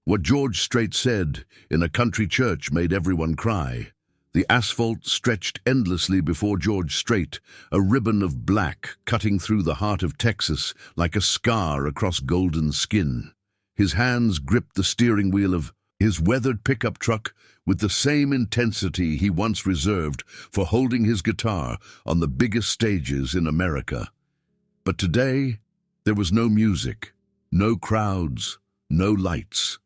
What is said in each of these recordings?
What George Strait said in a country church made everyone cry. The asphalt stretched endlessly before George Strait, a ribbon of black cutting through the heart of Texas like a scar across golden skin. His hands gripped the steering wheel of his weathered pickup truck with the same intensity he once reserved for holding his guitar on the biggest stages in America. But today, there was no music, no crowds, no lights,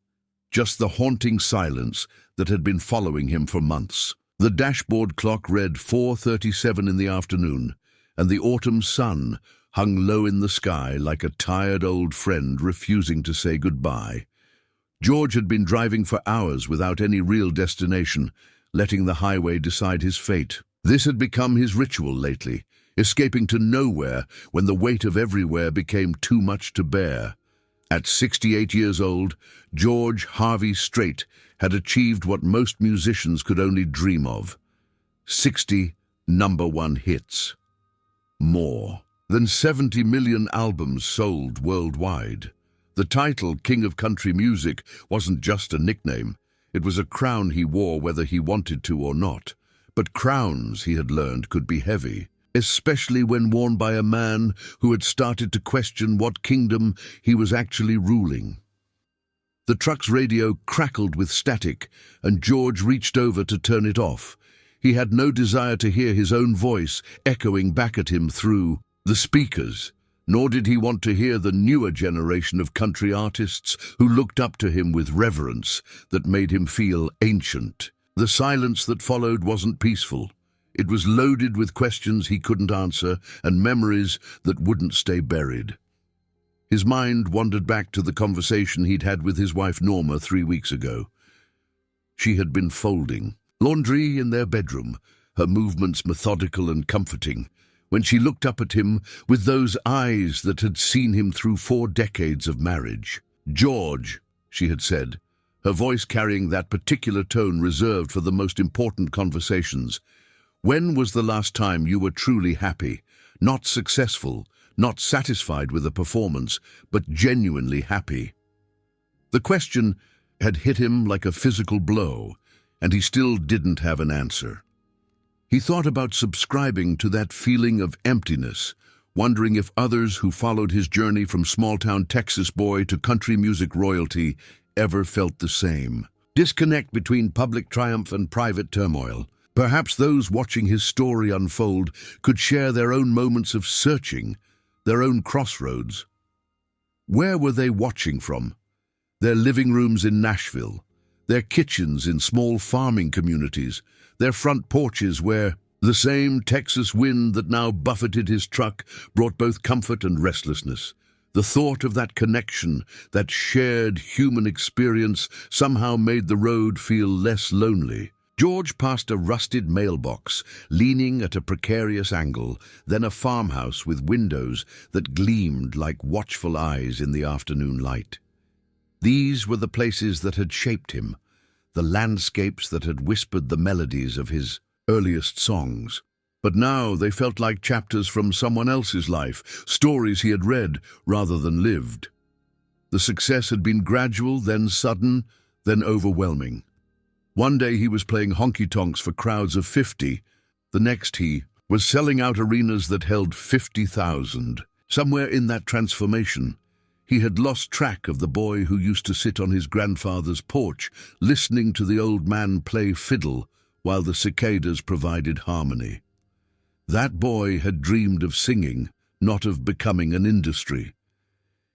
just the haunting silence that had been following him for months. The dashboard clock read 4:37 in the afternoon, and the autumn sun hung low in the sky like a tired old friend refusing to say goodbye. George had been driving for hours without any real destination, letting the highway decide his fate. This had become his ritual lately, escaping to nowhere when the weight of everywhere became too much to bear. At 68 years old, George Harvey Strait had achieved what most musicians could only dream of: 60 #1 hits. More than 70 million albums sold worldwide. The title King of Country Music wasn't just a nickname. It was a crown he wore whether he wanted to or not. But crowns, he had learned, could be heavy, especially when worn by a man who had started to question what kingdom he was actually ruling. The truck's radio crackled with static, and George reached over to turn it off. He had no desire to hear his own voice echoing back at him through the speakers, nor did he want to hear the newer generation of country artists who looked up to him with reverence that made him feel ancient. The silence that followed wasn't peaceful. It was loaded with questions he couldn't answer and memories that wouldn't stay buried. His mind wandered back to the conversation he'd had with his wife Norma 3 weeks ago. She had been folding laundry in their bedroom, her movements methodical and comforting, when she looked up at him with those eyes that had seen him through 4 decades of marriage. "George," she had said, her voice carrying that particular tone reserved for the most important conversations, "when was the last time you were truly happy, not successful, not satisfied with a performance, but genuinely happy?" The question had hit him like a physical blow, and he still didn't have an answer. He thought about subscribing to that feeling of emptiness, wondering if others who followed his journey from small-town Texas boy to country music royalty ever felt the same. Disconnect between public triumph and private turmoil. Perhaps those watching his story unfold could share their own moments of searching, their own crossroads. Where were they watching from? Their living rooms in Nashville, their kitchens in small farming communities, their front porches where the same Texas wind that now buffeted his truck brought both comfort and restlessness. The thought of that connection, that shared human experience, somehow made the road feel less lonely. George passed a rusted mailbox, leaning at a precarious angle, then a farmhouse with windows that gleamed like watchful eyes in the afternoon light. These were the places that had shaped him, the landscapes that had whispered the melodies of his earliest songs. But now they felt like chapters from someone else's life, stories he had read rather than lived. The success had been gradual, then sudden, then overwhelming. One day he was playing honky-tonks for crowds of 50. The next he was selling out arenas that held 50,000. Somewhere in that transformation, he had lost track of the boy who used to sit on his grandfather's porch, listening to the old man play fiddle while the cicadas provided harmony. That boy had dreamed of singing, not of becoming an industry.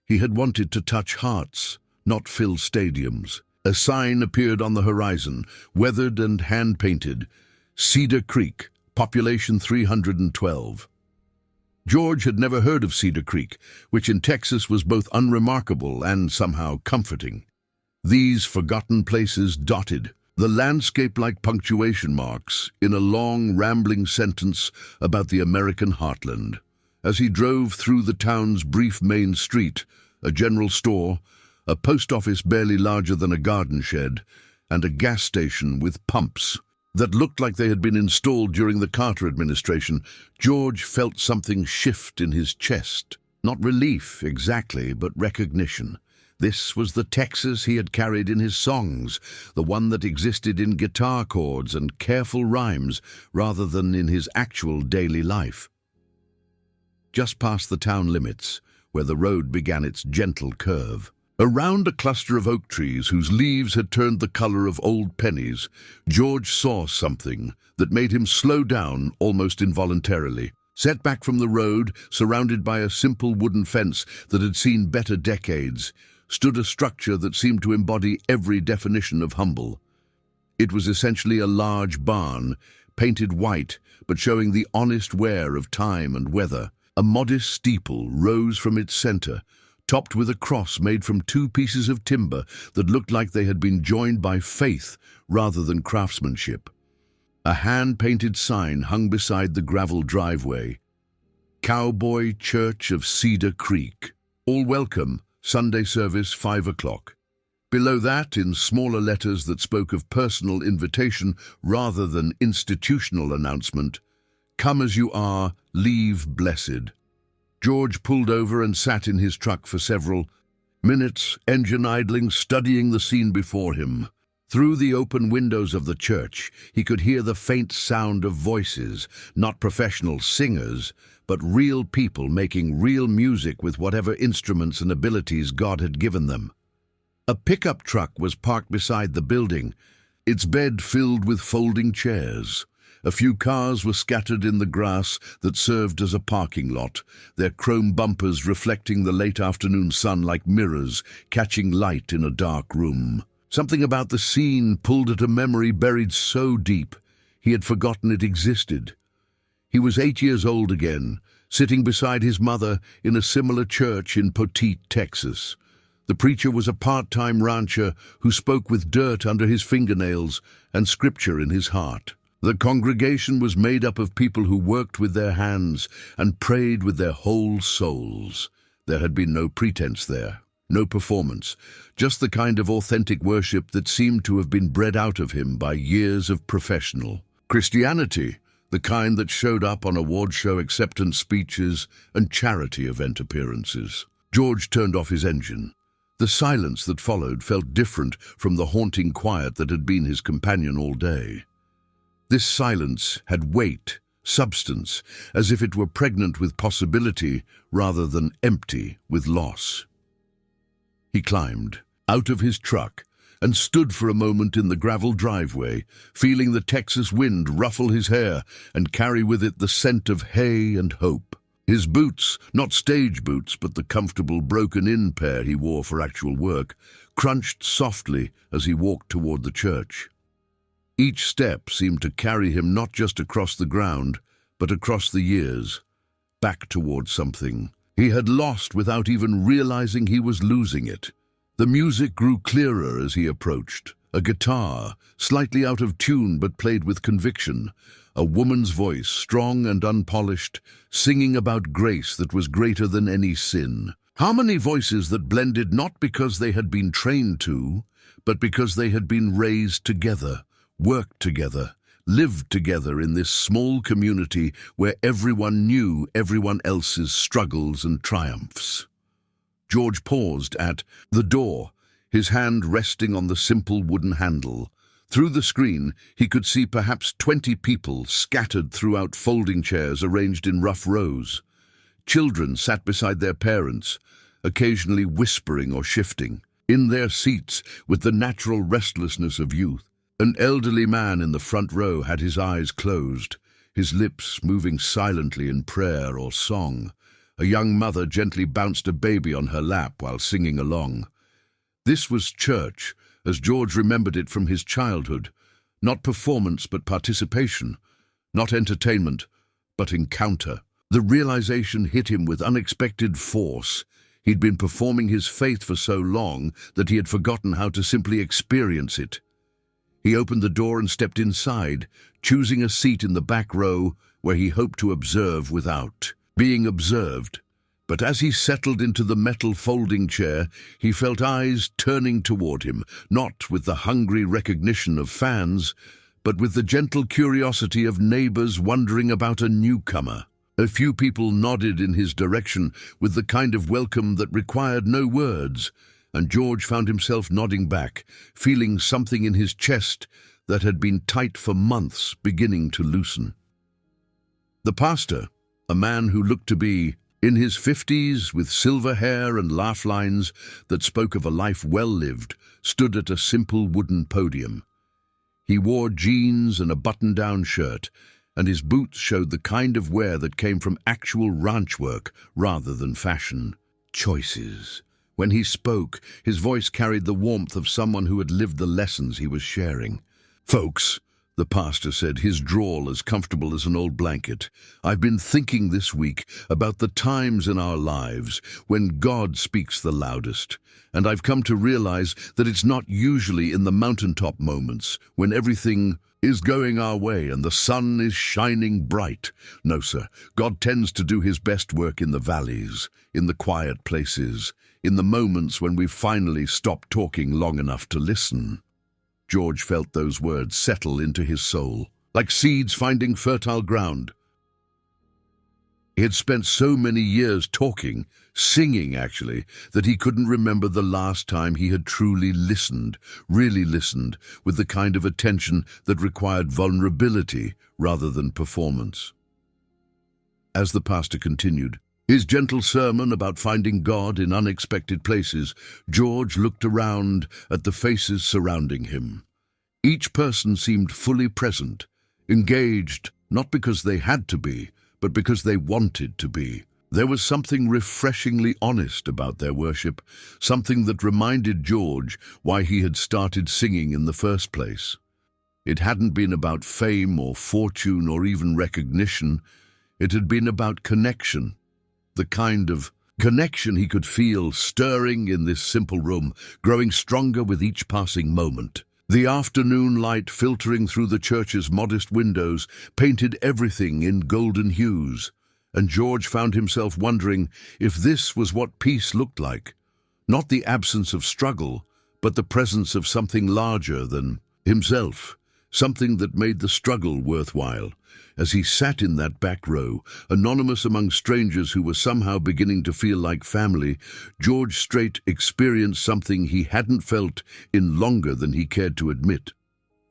He had wanted to touch hearts, not fill stadiums. A sign appeared on the horizon, weathered and hand-painted: Cedar Creek, population 312. George had never heard of Cedar Creek, which in Texas was both unremarkable and somehow comforting. These forgotten places dotted the landscape like punctuation marks in a long, rambling sentence about the American heartland. As he drove through the town's brief main street, a general store, a post office barely larger than a garden shed, and a gas station with pumps that looked like they had been installed during the Carter administration, George felt something shift in his chest. Not relief exactly, but recognition. This was the Texas he had carried in his songs, the one that existed in guitar chords and careful rhymes rather than in his actual daily life. Just past the town limits, where the road began its gentle curve, around a cluster of oak trees whose leaves had turned the color of old pennies, George saw something that made him slow down almost involuntarily. Set back from the road, surrounded by a simple wooden fence that had seen better decades, stood a structure that seemed to embody every definition of humble. It was essentially a large barn, painted white but showing the honest wear of time and weather. A modest steeple rose from its center, topped with a cross made from two pieces of timber that looked like they had been joined by faith rather than craftsmanship. A hand-painted sign hung beside the gravel driveway. Cowboy Church of Cedar Creek. All welcome, Sunday service 5 o'clock. Below that, in smaller letters that spoke of personal invitation rather than institutional announcement, come as you are, leave blessed. George pulled over and sat in his truck for several minutes, engine idling, studying the scene before him. Through the open windows of the church, he could hear the faint sound of voices, not professional singers, but real people making real music with whatever instruments and abilities God had given them. A pickup truck was parked beside the building, its bed filled with folding chairs. A few cars were scattered in the grass that served as a parking lot, their chrome bumpers reflecting the late afternoon sun like mirrors, catching light in a dark room. Something about the scene pulled at a memory buried so deep, he had forgotten it existed. He was 8 years old again, sitting beside his mother in a similar church in Poteet, Texas. The preacher was a part-time rancher who spoke with dirt under his fingernails and scripture in his heart. The congregation was made up of people who worked with their hands and prayed with their whole souls. There had been no pretense there. No performance, just the kind of authentic worship that seemed to have been bred out of him by years of professional Christianity, the kind that showed up on award show acceptance speeches and charity event appearances. George turned off his engine. The silence that followed felt different from the haunting quiet that had been his companion all day. This silence had weight, substance, as if it were pregnant with possibility rather than empty with loss. He climbed out of his truck and stood for a moment in the gravel driveway, feeling the Texas wind ruffle his hair and carry with it the scent of hay and hope. His boots, not stage boots but the comfortable broken-in pair he wore for actual work, crunched softly as he walked toward the church. Each step seemed to carry him not just across the ground, but across the years, back toward something he had lost without even realizing he was losing it. The music grew clearer as he approached. A guitar, slightly out of tune but played with conviction. A woman's voice, strong and unpolished, singing about grace that was greater than any sin. Harmony voices that blended not because they had been trained to, but because they had been raised together, worked together, lived together in this small community where everyone knew everyone else's struggles and triumphs. George paused at the door, his hand resting on the simple wooden handle. Through the screen, he could see perhaps 20 people scattered throughout folding chairs arranged in rough rows. Children sat beside their parents, occasionally whispering or shifting, in their seats with the natural restlessness of youth. An elderly man in the front row had his eyes closed, his lips moving silently in prayer or song. A young mother gently bounced a baby on her lap while singing along. This was church, as George remembered it from his childhood. Not performance, but participation. Not entertainment, but encounter. The realization hit him with unexpected force. He'd been performing his faith for so long that he had forgotten how to simply experience it. He opened the door and stepped inside, choosing a seat in the back row where he hoped to observe without being observed. But as he settled into the metal folding chair, he felt eyes turning toward him, not with the hungry recognition of fans, but with the gentle curiosity of neighbors wondering about a newcomer. A few people nodded in his direction with the kind of welcome that required no words, and George found himself nodding back, feeling something in his chest that had been tight for months beginning to loosen. The pastor, a man who looked to be in his 50s with silver hair and laugh lines that spoke of a life well lived, stood at a simple wooden podium. He wore jeans and a button-down shirt, and his boots showed the kind of wear that came from actual ranch work rather than fashion choices. When he spoke, his voice carried the warmth of someone who had lived the lessons he was sharing. "Folks," the pastor said, his drawl as comfortable as an old blanket, "I've been thinking this week about the times in our lives when God speaks the loudest, and I've come to realize that it's not usually in the mountaintop moments when everything is going our way and the sun is shining bright. No, sir, God tends to do his best work in the valleys, in the quiet places, in the moments when we've finally stopped talking long enough to listen." George felt those words settle into his soul, like seeds finding fertile ground. He had spent so many years talking, singing actually, that he couldn't remember the last time he had truly listened, really listened, with the kind of attention that required vulnerability rather than performance. As the pastor continued his gentle sermon about finding God in unexpected places, George looked around at the faces surrounding him. Each person seemed fully present, engaged, not because they had to be, but because they wanted to be. There was something refreshingly honest about their worship, something that reminded George why he had started singing in the first place. It hadn't been about fame or fortune or even recognition. It had been about connection. The kind of connection he could feel stirring in this simple room, growing stronger with each passing moment. The afternoon light filtering through the church's modest windows painted everything in golden hues, and George found himself wondering if this was what peace looked like. Not the absence of struggle, but the presence of something larger than himself, something that made the struggle worthwhile. As he sat in that back row, anonymous among strangers who were somehow beginning to feel like family, George Strait experienced something he hadn't felt in longer than he cared to admit.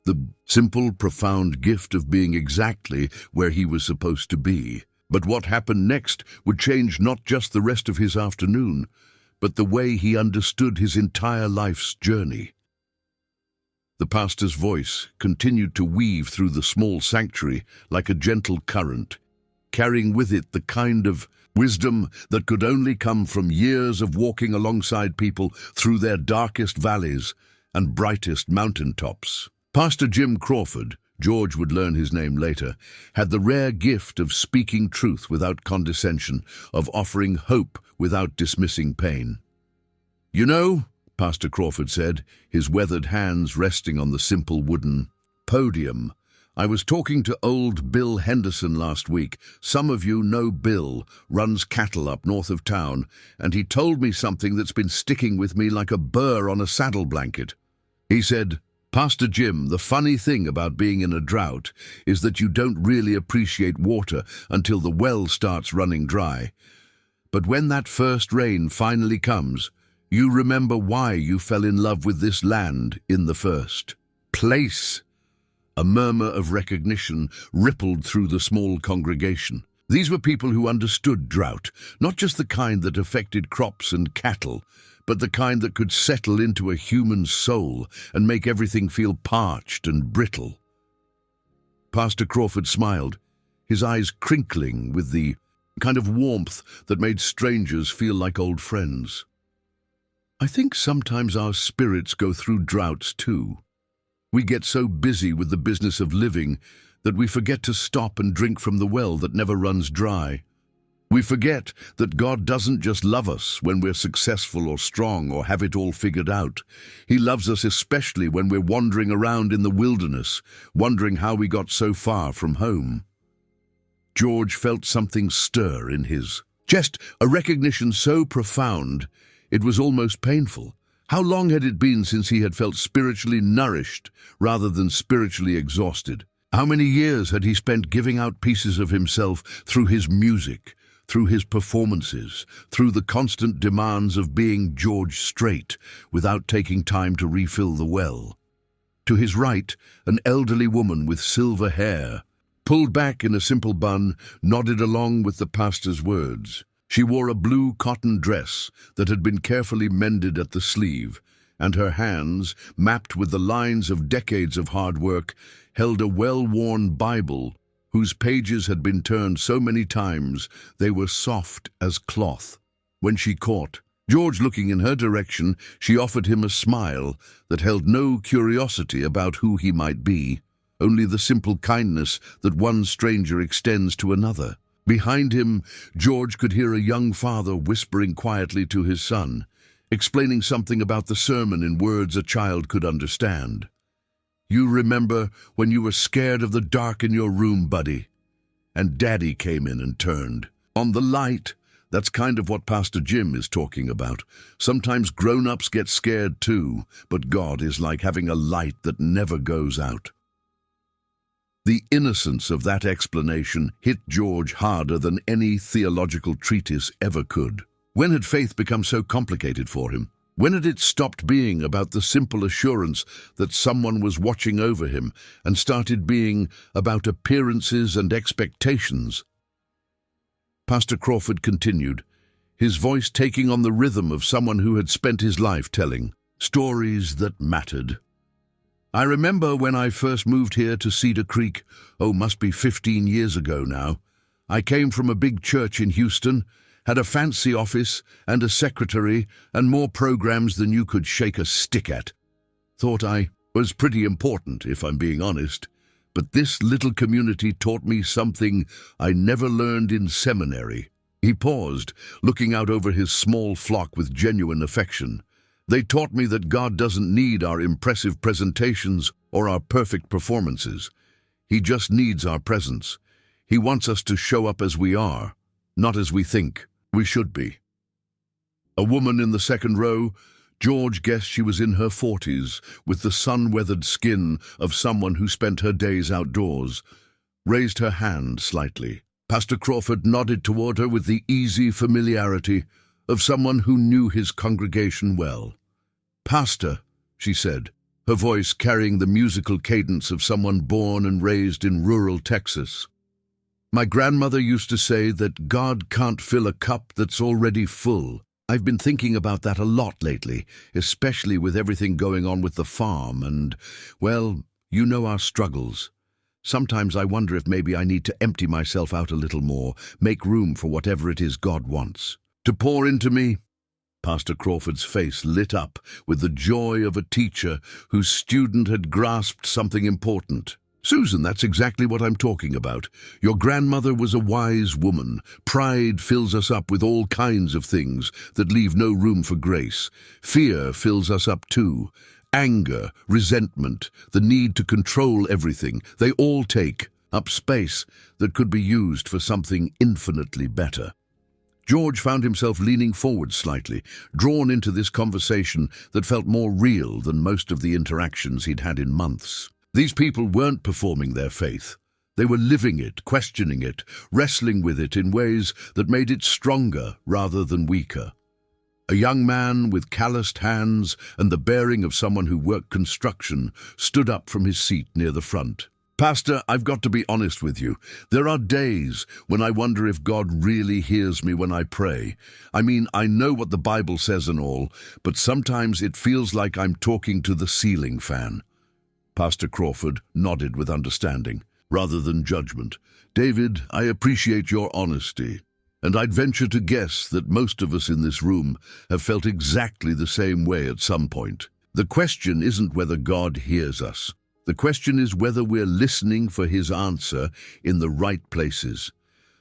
The simple, profound gift of being exactly where he was supposed to be. But what happened next would change not just the rest of his afternoon, but the way he understood his entire life's journey. The pastor's voice continued to weave through the small sanctuary like a gentle current, carrying with it the kind of wisdom that could only come from years of walking alongside people through their darkest valleys and brightest mountaintops. Pastor Jim Crawford, George would learn his name later, had the rare gift of speaking truth without condescension, of offering hope without dismissing pain. "You know," Pastor Crawford said, his weathered hands resting on the simple wooden podium, "I was talking to old Bill Henderson last week. Some of you know Bill, runs cattle up north of town, and he told me something that's been sticking with me like a burr on a saddle blanket. He said, 'Pastor Jim, the funny thing about being in a drought is that you don't really appreciate water until the well starts running dry. But when that first rain finally comes, you remember why you fell in love with this land in the first place.'" A murmur of recognition rippled through the small congregation. These were people who understood drought, not just the kind that affected crops and cattle, but the kind that could settle into a human soul and make everything feel parched and brittle. Pastor Crawford smiled, his eyes crinkling with the kind of warmth that made strangers feel like old friends. "I think sometimes our spirits go through droughts too. We get so busy with the business of living that we forget to stop and drink from the well that never runs dry. We forget that God doesn't just love us when we're successful or strong or have it all figured out. He loves us especially when we're wandering around in the wilderness, wondering how we got so far from home." George felt something stir in his chest, a recognition so profound it was almost painful. How long had it been since he had felt spiritually nourished rather than spiritually exhausted? How many years had he spent giving out pieces of himself through his music, through his performances, through the constant demands of being George Strait without taking time to refill the well. To his right, an elderly woman with silver hair, pulled back in a simple bun, nodded along with the pastor's words. She wore a blue cotton dress that had been carefully mended at the sleeve, and her hands, mapped with the lines of decades of hard work, held a well-worn Bible whose pages had been turned so many times they were soft as cloth. When she caught George looking in her direction, she offered him a smile that held no curiosity about who he might be, only the simple kindness that one stranger extends to another. Behind him, George could hear a young father whispering quietly to his son, explaining something about the sermon in words a child could understand. "You remember when you were scared of the dark in your room, buddy?" And Daddy came in and turned on the light. That's kind of what Pastor Jim is talking about. Sometimes grown-ups get scared too, but God is like having a light that never goes out. The innocence of that explanation hit George harder than any theological treatise ever could. When had faith become so complicated for him? When had it stopped being about the simple assurance that someone was watching over him and started being about appearances and expectations? Pastor Crawford continued, his voice taking on the rhythm of someone who had spent his life telling stories that mattered. "I remember when I first moved here to Cedar Creek, must be 15 years ago now. I came from a big church in Houston, had a fancy office and a secretary and more programs than you could shake a stick at. Thought I was pretty important, if I'm being honest. But this little community taught me something I never learned in seminary." He paused, looking out over his small flock with genuine affection. "They taught me that God doesn't need our impressive presentations or our perfect performances. He just needs our presence. He wants us to show up as we are, not as we think we should be." A woman in the second row, George guessed she was in her 40s, with the sun-weathered skin of someone who spent her days outdoors, raised her hand slightly. Pastor Crawford nodded toward her with the easy familiarity of someone who knew his congregation well. "Pastor," she said, her voice carrying the musical cadence of someone born and raised in rural Texas. "My grandmother used to say that God can't fill a cup that's already full. I've been thinking about that a lot lately, especially with everything going on with the farm and, well, you know our struggles. Sometimes I wonder if maybe I need to empty myself out a little more, make room for whatever it is God wants to pour into me." Pastor Crawford's face lit up with the joy of a teacher whose student had grasped something important. "Susan, that's exactly what I'm talking about. Your grandmother was a wise woman. Pride fills us up with all kinds of things that leave no room for grace. Fear fills us up too. Anger, resentment, the need to control everything, they all take up space that could be used for something infinitely better." George found himself leaning forward slightly, drawn into this conversation that felt more real than most of the interactions he'd had in months. These people weren't performing their faith. They were living it, questioning it, wrestling with it in ways that made it stronger rather than weaker. A young man with calloused hands and the bearing of someone who worked construction stood up from his seat near the front. "Pastor, I've got to be honest with you. There are days when I wonder if God really hears me when I pray. I mean, I know what the Bible says and all, but sometimes it feels like I'm talking to the ceiling fan." Pastor Crawford nodded with understanding, rather than judgment. "David, I appreciate your honesty, and I'd venture to guess that most of us in this room have felt exactly the same way at some point. The question isn't whether God hears us. The question is whether we're listening for his answer in the right places.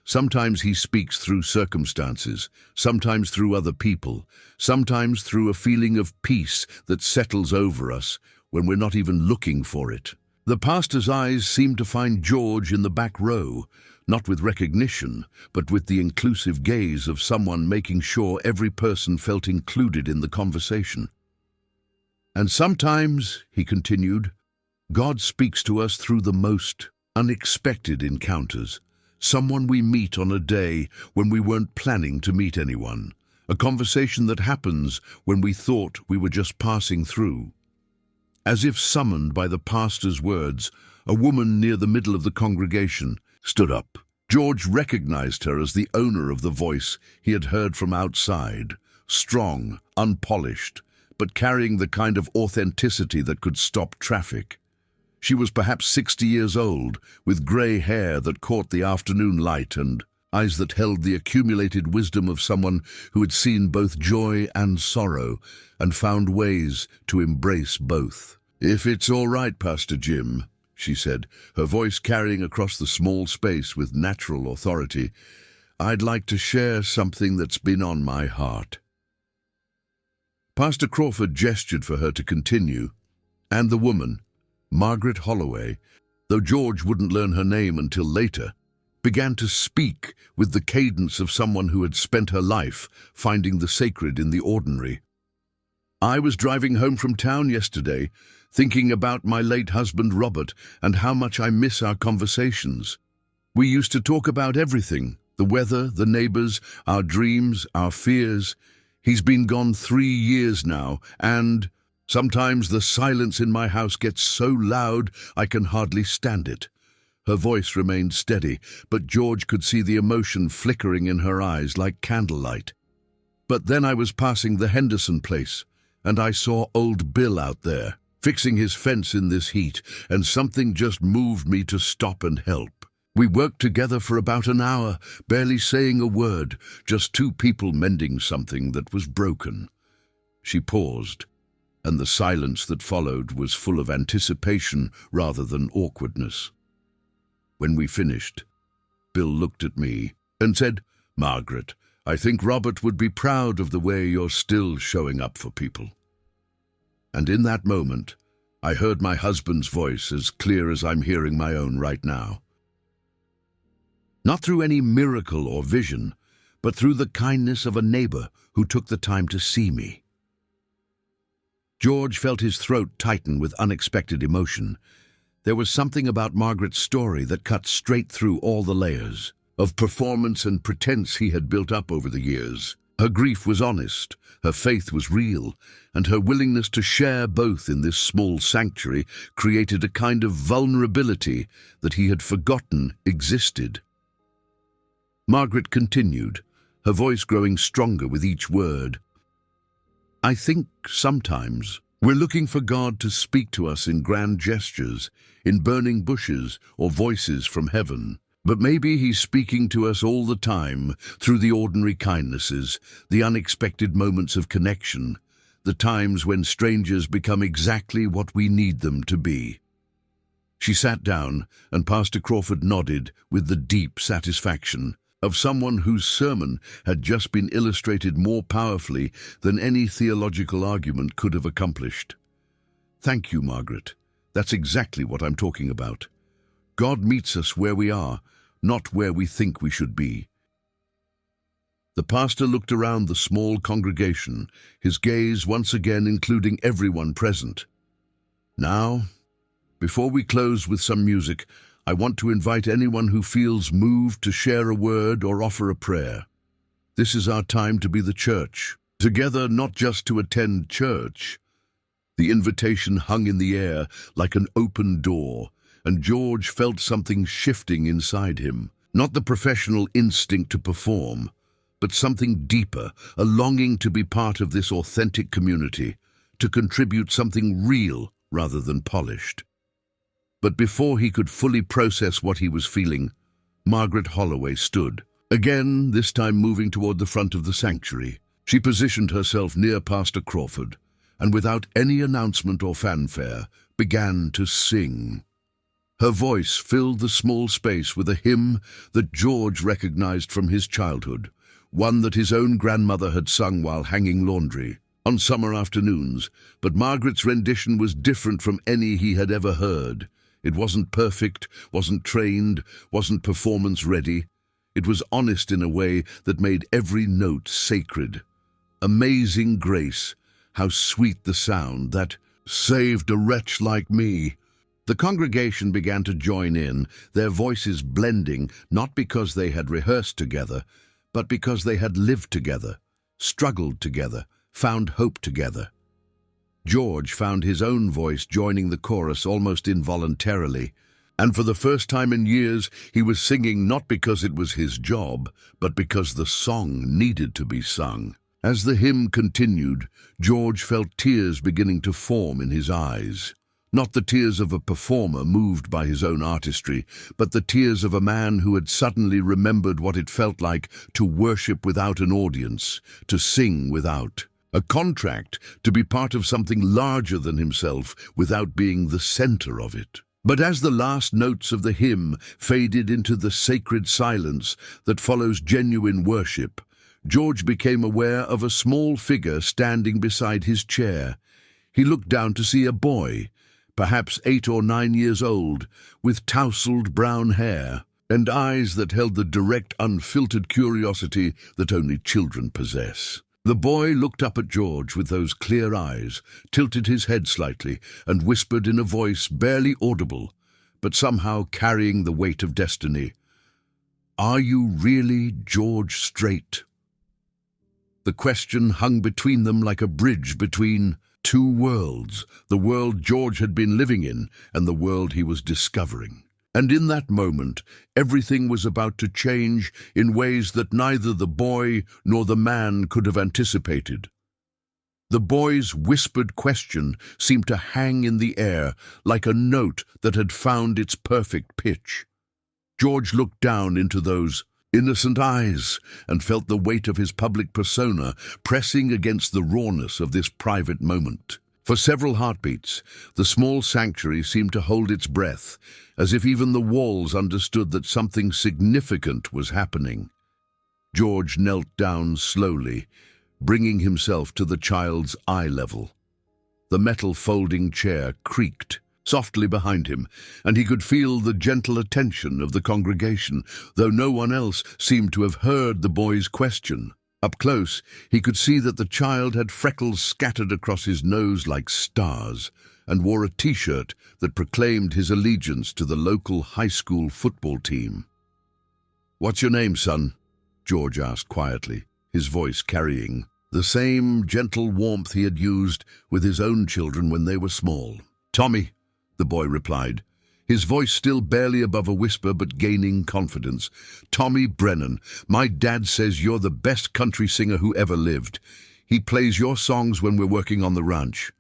Sometimes he speaks through circumstances, sometimes through other people, sometimes through a feeling of peace that settles over us when we're not even looking for it." The pastor's eyes seemed to find George in the back row, not with recognition, but with the inclusive gaze of someone making sure every person felt included in the conversation. "And sometimes," he continued, "God speaks to us through the most unexpected encounters. Someone we meet on a day when we weren't planning to meet anyone. A conversation that happens when we thought we were just passing through. As if summoned by the pastor's words, a woman near the middle of the congregation stood up. George recognized her as the owner of the voice he had heard from outside, strong, unpolished, but carrying the kind of authenticity that could stop traffic. She was perhaps 60 years old, with grey hair that caught the afternoon light and eyes that held the accumulated wisdom of someone who had seen both joy and sorrow and found ways to embrace both. "If it's all right, Pastor Jim," she said, her voice carrying across the small space with natural authority, "I'd like to share something that's been on my heart." Pastor Crawford gestured for her to continue, and the woman, Margaret Holloway, though George wouldn't learn her name until later, began to speak with the cadence of someone who had spent her life finding the sacred in the ordinary. "I was driving home from town yesterday, thinking about my late husband Robert and how much I miss our conversations. We used to talk about everything, the weather, the neighbors, our dreams, our fears. He's been gone 3 years now, and sometimes the silence in my house gets so loud I can hardly stand it." Her voice remained steady, but George could see the emotion flickering in her eyes like candlelight. "But then I was passing the Henderson place, and I saw old Bill out there, fixing his fence in this heat, and something just moved me to stop and help. We worked together for about an hour, barely saying a word, just two people mending something that was broken." She paused, and the silence that followed was full of anticipation rather than awkwardness. When we finished, Bill looked at me and said, "Margaret, I think Robert would be proud of the way you're still showing up for people." And in that moment, I heard my husband's voice as clear as I'm hearing my own right now. Not through any miracle or vision, but through the kindness of a neighbor who took the time to see me. George felt his throat tighten with unexpected emotion. There was something about Margaret's story that cut straight through all the layers of performance and pretense he had built up over the years. Her grief was honest, her faith was real, and her willingness to share both in this small sanctuary created a kind of vulnerability that he had forgotten existed. Margaret continued, her voice growing stronger with each word. "I think sometimes we're looking for God to speak to us in grand gestures, in burning bushes or voices from heaven. But maybe he's speaking to us all the time through the ordinary kindnesses, the unexpected moments of connection, the times when strangers become exactly what we need them to be." She sat down, and Pastor Crawford nodded with the deep satisfaction of someone whose sermon had just been illustrated more powerfully than any theological argument could have accomplished. "Thank you, Margaret. That's exactly what I'm talking about. God meets us where we are, not where we think we should be." The pastor looked around the small congregation, his gaze once again including everyone present. "Now, before we close with some music, I want to invite anyone who feels moved to share a word or offer a prayer. This is our time to be the church, together not just to attend church." The invitation hung in the air like an open door, and George felt something shifting inside him. Not the professional instinct to perform, but something deeper, a longing to be part of this authentic community, to contribute something real rather than polished. But before he could fully process what he was feeling, Margaret Holloway stood, again, this time moving toward the front of the sanctuary. She positioned herself near Pastor Crawford, and without any announcement or fanfare, began to sing. Her voice filled the small space with a hymn that George recognized from his childhood, one that his own grandmother had sung while hanging laundry on summer afternoons, but Margaret's rendition was different from any he had ever heard. It wasn't perfect, wasn't trained, wasn't performance-ready. It was honest in a way that made every note sacred. Amazing grace, how sweet the sound that saved a wretch like me. The congregation began to join in, their voices blending, not because they had rehearsed together, but because they had lived together, struggled together, found hope together. George found his own voice joining the chorus almost involuntarily, and for the first time in years he was singing not because it was his job, but because the song needed to be sung. As the hymn continued, George felt tears beginning to form in his eyes. Not the tears of a performer moved by his own artistry, but the tears of a man who had suddenly remembered what it felt like to worship without an audience, to sing without a contract, to be part of something larger than himself without being the center of it. But as the last notes of the hymn faded into the sacred silence that follows genuine worship, George became aware of a small figure standing beside his chair. He looked down to see a boy, perhaps 8 or 9 years old, with tousled brown hair and eyes that held the direct, unfiltered curiosity that only children possess. The boy looked up at George with those clear eyes, tilted his head slightly, and whispered in a voice barely audible, but somehow carrying the weight of destiny, "Are you really George Strait?" The question hung between them like a bridge between two worlds, the world George had been living in and the world he was discovering. And in that moment, everything was about to change in ways that neither the boy nor the man could have anticipated. The boy's whispered question seemed to hang in the air like a note that had found its perfect pitch. George looked down into those innocent eyes and felt the weight of his public persona pressing against the rawness of this private moment. For several heartbeats, the small sanctuary seemed to hold its breath, as if even the walls understood that something significant was happening. George knelt down slowly, bringing himself to the child's eye level. The metal folding chair creaked softly behind him, and he could feel the gentle attention of the congregation, though no one else seemed to have heard the boy's question. Up close, he could see that the child had freckles scattered across his nose like stars and wore a t-shirt that proclaimed his allegiance to the local high school football team. "What's your name, son?" George asked quietly, his voice carrying the same gentle warmth he had used with his own children when they were small. "Tommy," the boy replied, his voice still barely above a whisper but gaining confidence. "Tommy Brennan. My dad says you're the best country singer who ever lived. He plays your songs when we're working on the ranch."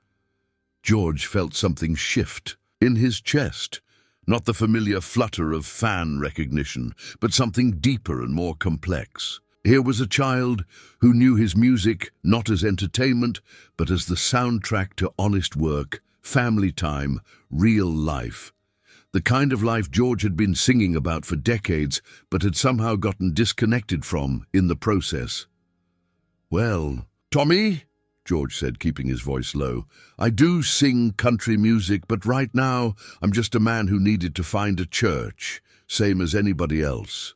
George felt something shift in his chest, not the familiar flutter of fan recognition, but something deeper and more complex. Here was a child who knew his music not as entertainment, but as the soundtrack to honest work, family time, real life. The kind of life George had been singing about for decades, but had somehow gotten disconnected from in the process. "Well, Tommy," George said, keeping his voice low, "I do sing country music, but right now I'm just a man who needed to find a church, same as anybody else."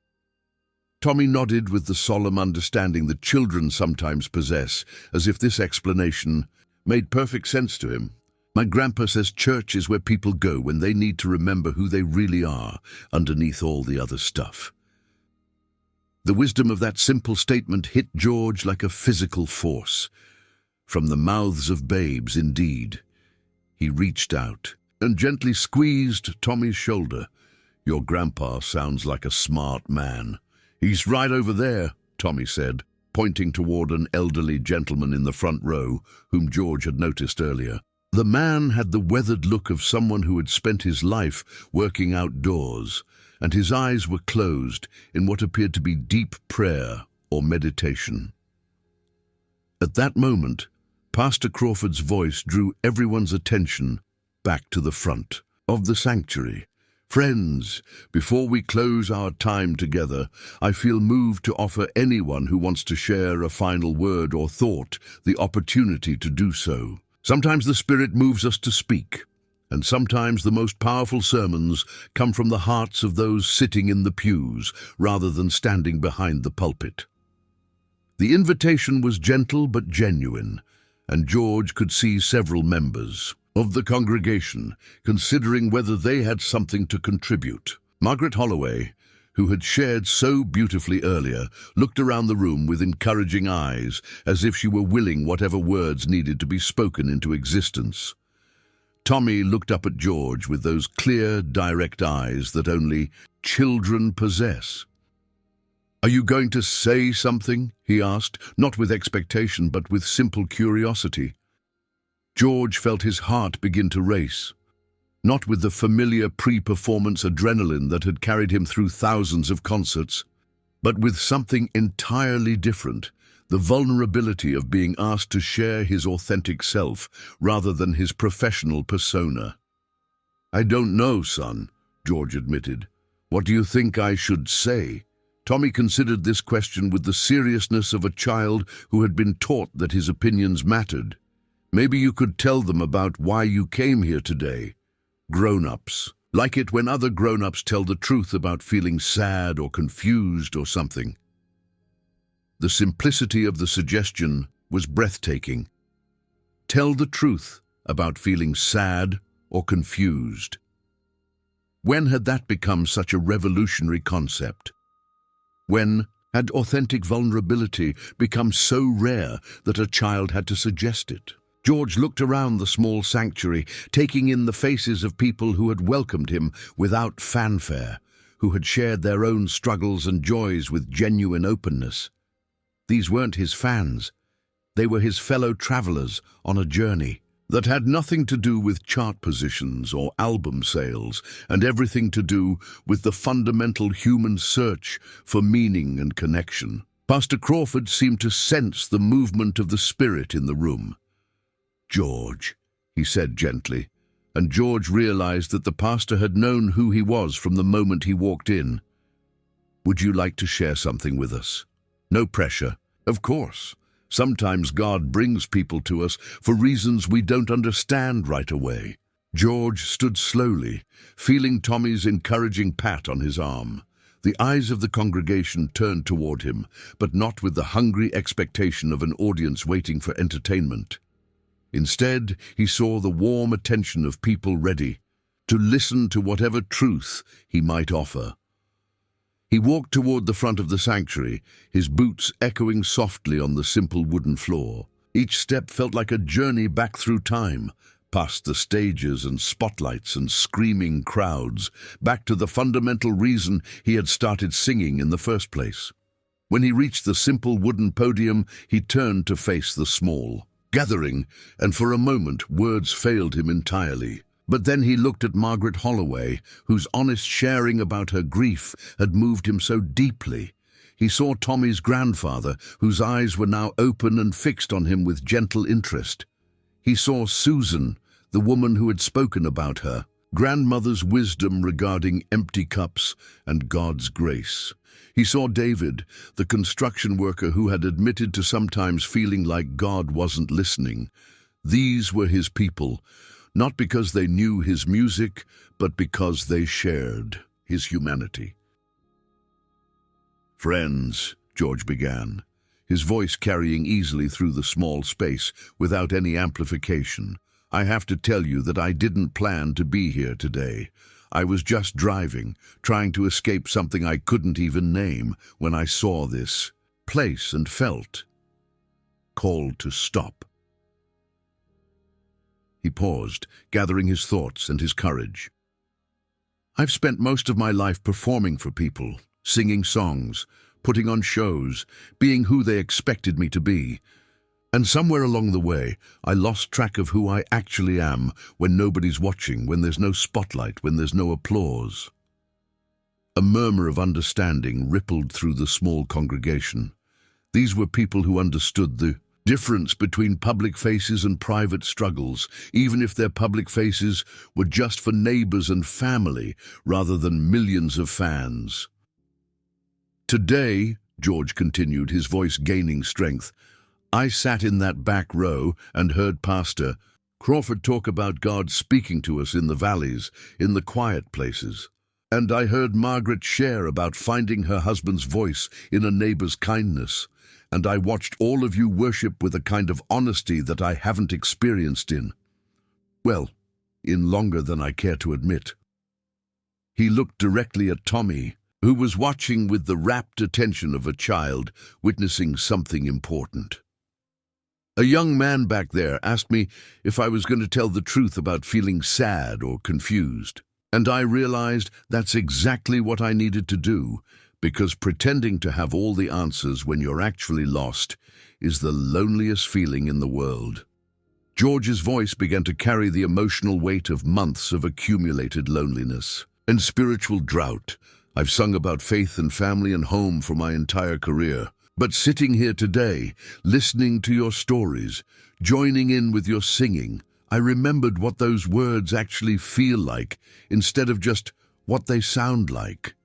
Tommy nodded with the solemn understanding that children sometimes possess, as if this explanation made perfect sense to him. "My grandpa says church is where people go when they need to remember who they really are, underneath all the other stuff." The wisdom of that simple statement hit George like a physical force. From the mouths of babes, indeed. He reached out and gently squeezed Tommy's shoulder. "Your grandpa sounds like a smart man." "He's right over there," Tommy said, pointing toward an elderly gentleman in the front row, whom George had noticed earlier. The man had the weathered look of someone who had spent his life working outdoors, and his eyes were closed in what appeared to be deep prayer or meditation. At that moment, Pastor Crawford's voice drew everyone's attention back to the front of the sanctuary. "Friends, before we close our time together, I feel moved to offer anyone who wants to share a final word or thought the opportunity to do so. Sometimes the Spirit moves us to speak, and sometimes the most powerful sermons come from the hearts of those sitting in the pews rather than standing behind the pulpit." The invitation was gentle but genuine, and George could see several members, of the congregation, considering whether they had something to contribute. Margaret Holloway, who had shared so beautifully earlier, looked around the room with encouraging eyes, as if she were willing whatever words needed to be spoken into existence. Tommy looked up at George with those clear, direct eyes that only children possess. "Are you going to say something?" he asked, not with expectation but with simple curiosity. George felt his heart begin to race, not with the familiar pre-performance adrenaline that had carried him through thousands of concerts, but with something entirely different, the vulnerability of being asked to share his authentic self rather than his professional persona. "I don't know, son," George admitted. "What do you think I should say?" Tommy considered this question with the seriousness of a child who had been taught that his opinions mattered. "Maybe you could tell them about why you came here today. Grown-ups. Like it when other grown-ups tell the truth about feeling sad or confused or something." The simplicity of the suggestion was breathtaking. Tell the truth about feeling sad or confused. When had that become such a revolutionary concept? When had authentic vulnerability become so rare that a child had to suggest it? George looked around the small sanctuary, taking in the faces of people who had welcomed him without fanfare, who had shared their own struggles and joys with genuine openness. These weren't his fans. They were his fellow travelers on a journey that had nothing to do with chart positions or album sales, and everything to do with the fundamental human search for meaning and connection. Pastor Crawford seemed to sense the movement of the spirit in the room. "George," he said gently, and George realized that the pastor had known who he was from the moment he walked in. "Would you like to share something with us?" "No pressure." "Of course. Sometimes God brings people to us for reasons we don't understand right away." George stood slowly, feeling Tommy's encouraging pat on his arm. The eyes of the congregation turned toward him, but not with the hungry expectation of an audience waiting for entertainment. Instead, he saw the warm attention of people ready to listen to whatever truth he might offer. He walked toward the front of the sanctuary, his boots echoing softly on the simple wooden floor. Each step felt like a journey back through time, past the stages and spotlights and screaming crowds, back to the fundamental reason he had started singing in the first place. When he reached the simple wooden podium, he turned to face the small gathering, and for a moment words failed him entirely. But then he looked at Margaret Holloway, whose honest sharing about her grief had moved him so deeply. He saw Tommy's grandfather, whose eyes were now open and fixed on him with gentle interest. He saw Susan, the woman who had spoken about her grandmother's wisdom regarding empty cups and God's grace. He saw David, the construction worker who had admitted to sometimes feeling like God wasn't listening. These were his people, not because they knew his music, but because they shared his humanity. "Friends," George began, his voice carrying easily through the small space without any amplification, "I have to tell you that I didn't plan to be here today. I was just driving, trying to escape something I couldn't even name, when I saw this place and felt called to stop." He paused, gathering his thoughts and his courage. "I've spent most of my life performing for people, singing songs, putting on shows, being who they expected me to be. And somewhere along the way, I lost track of who I actually am when nobody's watching, when there's no spotlight, when there's no applause." A murmur of understanding rippled through the small congregation. These were people who understood the difference between public faces and private struggles, even if their public faces were just for neighbors and family rather than millions of fans. "Today," George continued, his voice gaining strength, "I sat in that back row and heard Pastor Crawford talk about God speaking to us in the valleys, in the quiet places. And I heard Margaret share about finding her husband's voice in a neighbor's kindness. And I watched all of you worship with a kind of honesty that I haven't experienced in Well, in longer than I care to admit. He looked directly at Tommy, who was watching with the rapt attention of a child witnessing something important. A young man back there asked me if I was going to tell the truth about feeling sad or confused. And I realized that's exactly what I needed to do, because pretending to have all the answers when you're actually lost is the loneliest feeling in the world. George's voice began to carry the emotional weight of months of accumulated loneliness and spiritual drought. I've sung about faith and family and home for my entire career. But sitting here today, listening to your stories, joining in with your singing, I remembered what those words actually feel like instead of just what they sound like.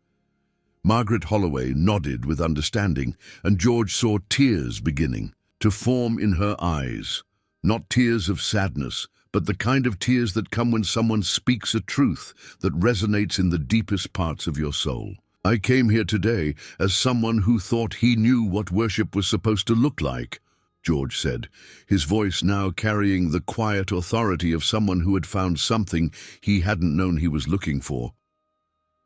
Margaret Holloway nodded with understanding, and George saw tears beginning to form in her eyes. Not tears of sadness, but the kind of tears that come when someone speaks a truth that resonates in the deepest parts of your soul. I came here today as someone who thought he knew what worship was supposed to look like, George said, his voice now carrying the quiet authority of someone who had found something he hadn't known he was looking for.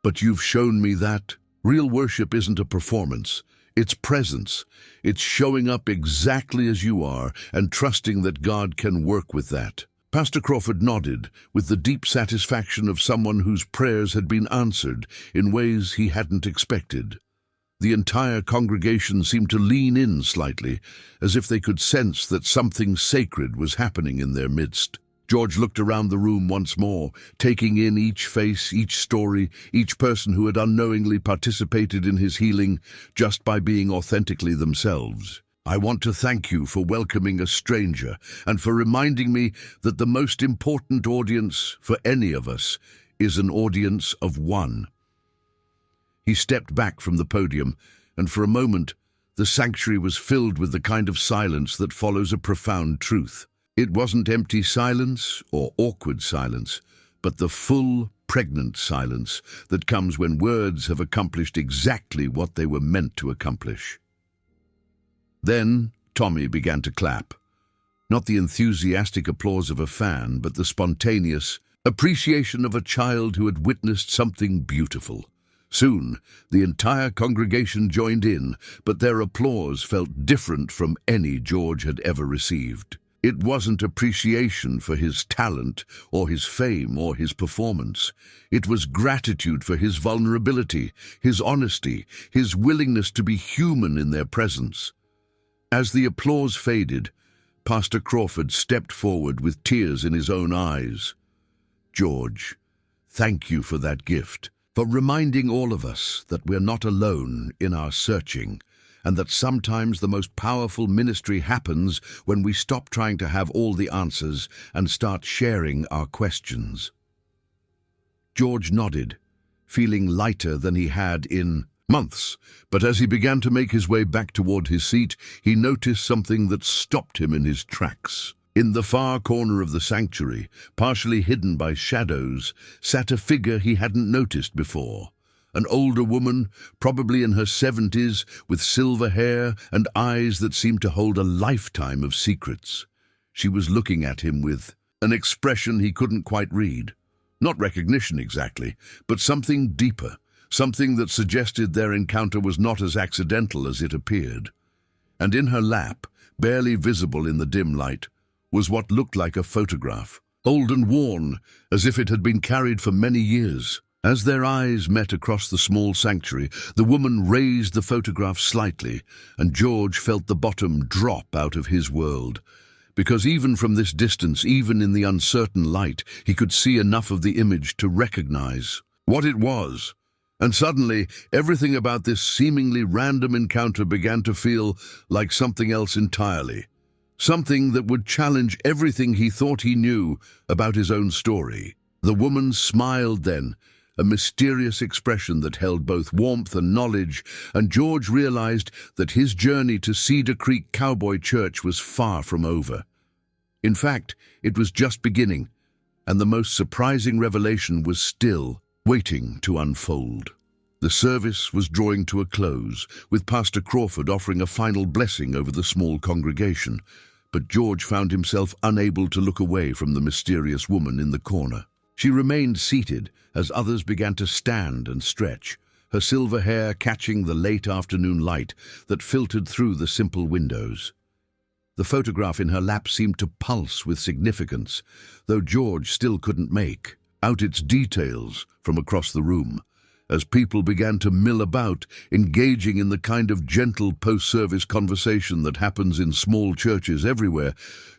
But you've shown me that real worship isn't a performance. It's presence. It's showing up exactly as you are and trusting that God can work with that. Pastor Crawford nodded with the deep satisfaction of someone whose prayers had been answered in ways he hadn't expected. The entire congregation seemed to lean in slightly, as if they could sense that something sacred was happening in their midst. George looked around the room once more, taking in each face, each story, each person who had unknowingly participated in his healing just by being authentically themselves. I want to thank you for welcoming a stranger and for reminding me that the most important audience for any of us is an audience of one. He stepped back from the podium, and for a moment, the sanctuary was filled with the kind of silence that follows a profound truth. It wasn't empty silence or awkward silence, but the full, pregnant silence that comes when words have accomplished exactly what they were meant to accomplish. Then Tommy began to clap. Not the enthusiastic applause of a fan, but the spontaneous appreciation of a child who had witnessed something beautiful. Soon, the entire congregation joined in, but their applause felt different from any George had ever received. It wasn't appreciation for his talent or his fame or his performance. It was gratitude for his vulnerability, his honesty, his willingness to be human in their presence. As the applause faded, Pastor Crawford stepped forward with tears in his own eyes. George, thank you for that gift, for reminding all of us that we're not alone in our searching, and that sometimes the most powerful ministry happens when we stop trying to have all the answers and start sharing our questions. George nodded, feeling lighter than he had in months, but as he began to make his way back toward his seat, he noticed something that stopped him in his tracks. In the far corner of the sanctuary, partially hidden by shadows, sat a figure he hadn't noticed before. An older woman, probably in her 70s, with silver hair and eyes that seemed to hold a lifetime of secrets. She was looking at him with an expression he couldn't quite read. Not recognition exactly, but something deeper, something that suggested their encounter was not as accidental as it appeared. And in her lap, barely visible in the dim light, was what looked like a photograph, old and worn, as if it had been carried for many years. As their eyes met across the small sanctuary, the woman raised the photograph slightly, and George felt the bottom drop out of his world. Because even from this distance, even in the uncertain light, he could see enough of the image to recognize what it was. And suddenly, everything about this seemingly random encounter began to feel like something else entirely. Something that would challenge everything he thought he knew about his own story. The woman smiled then, a mysterious expression that held both warmth and knowledge, and George realized that his journey to Cedar Creek Cowboy Church was far from over. In fact, it was just beginning, and the most surprising revelation was still waiting to unfold. The service was drawing to a close, with Pastor Crawford offering a final blessing over the small congregation. but George found himself unable to look away from the mysterious woman in the corner. She remained seated as others began to stand and stretch, her silver hair catching the late afternoon light that filtered through the simple windows. The photograph in her lap seemed to pulse with significance, though George still couldn't make out its details from across the room. As people began to mill about, engaging in the kind of gentle post-service conversation that happens in small churches everywhere,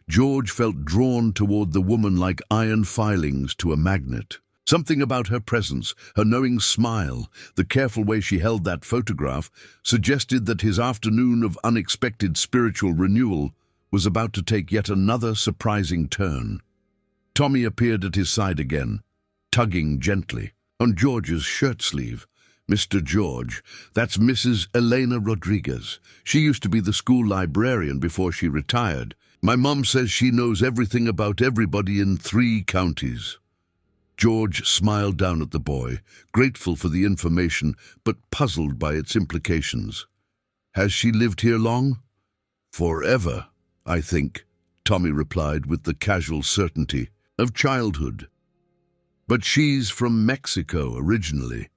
George felt drawn toward the woman like iron filings to a magnet. Something about her presence, her knowing smile, the careful way she held that photograph, suggested that his afternoon of unexpected spiritual renewal was about to take yet another surprising turn. Tommy appeared at his side again, tugging gently on George's shirt sleeve. "Mr. George, that's Mrs. Elena Rodriguez. She used to be the school librarian before she retired. My mom says she knows everything about everybody in 3 counties. George smiled down at the boy, grateful for the information, but puzzled by its implications. "Has she lived here long?" "Forever, I think," Tommy replied with the casual certainty of childhood. "But she's from Mexico originally.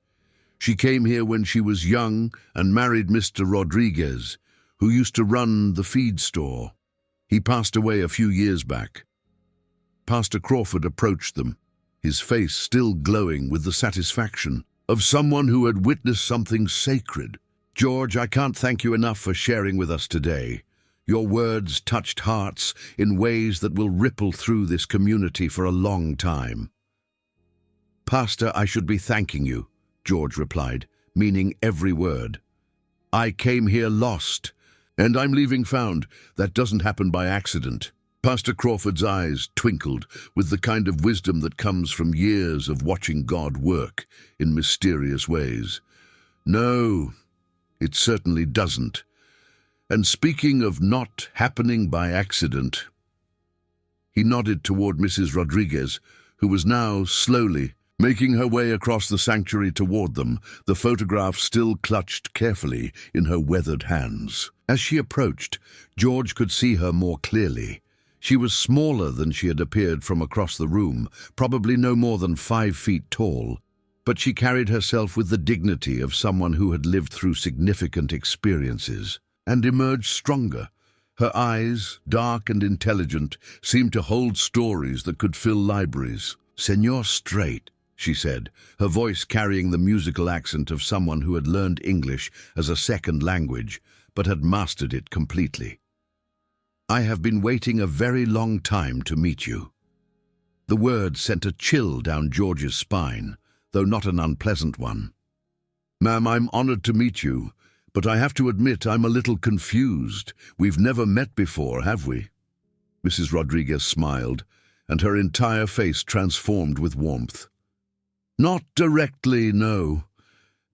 She came here when she was young and married Mr. Rodriguez, who used to run the feed store. He passed away a few years back." Pastor Crawford approached them, his face still glowing with the satisfaction of someone who had witnessed something sacred. "George, I can't thank you enough for sharing with us today. Your words touched hearts in ways that will ripple through this community for a long time." "Pastor, I should be thanking you," George replied, meaning every word. "I came here lost, and I'm leaving found. That doesn't happen by accident." Pastor Crawford's eyes twinkled with the kind of wisdom that comes from years of watching God work in mysterious ways. "No, it certainly doesn't. And speaking of not happening by accident," he nodded toward Mrs. Rodriguez, who was now slowly making her way across the sanctuary toward them, the photograph still clutched carefully in her weathered hands. As she approached, George could see her more clearly. She was smaller than she had appeared from across the room, probably no more than 5 feet tall, but she carried herself with the dignity of someone who had lived through significant experiences and emerged stronger. Her eyes, dark and intelligent, seemed to hold stories that could fill libraries. "Senor Strait," she said, her voice carrying the musical accent of someone who had learned English as a second language, but had mastered it completely. "I have been waiting a very long time to meet you." The word sent a chill down George's spine, though not an unpleasant one. "Ma'am, I'm honored to meet you, but I have to admit I'm a little confused. We've never met before, have we?" Mrs. Rodriguez smiled, and her entire face transformed with warmth. "Not directly, no.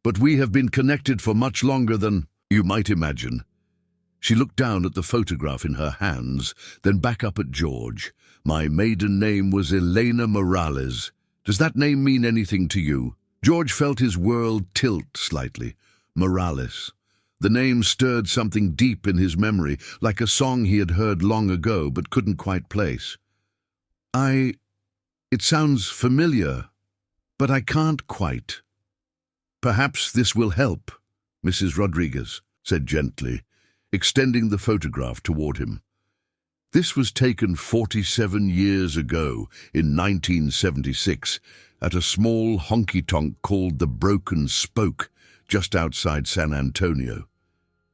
But we have been connected for much longer than you might imagine." She looked down at the photograph in her hands, then back up at George. "My maiden name was Elena Morales. Does that name mean anything to you?" George felt his world tilt slightly. Morales. The name stirred something deep in his memory, like a song he had heard long ago but couldn't quite place. It sounds familiar, but I can't quite." "Perhaps this will help," Mrs. Rodriguez said gently, extending the photograph toward him. "This was taken 47 years ago, in 1976, at a small honky-tonk called the Broken Spoke, just outside San Antonio."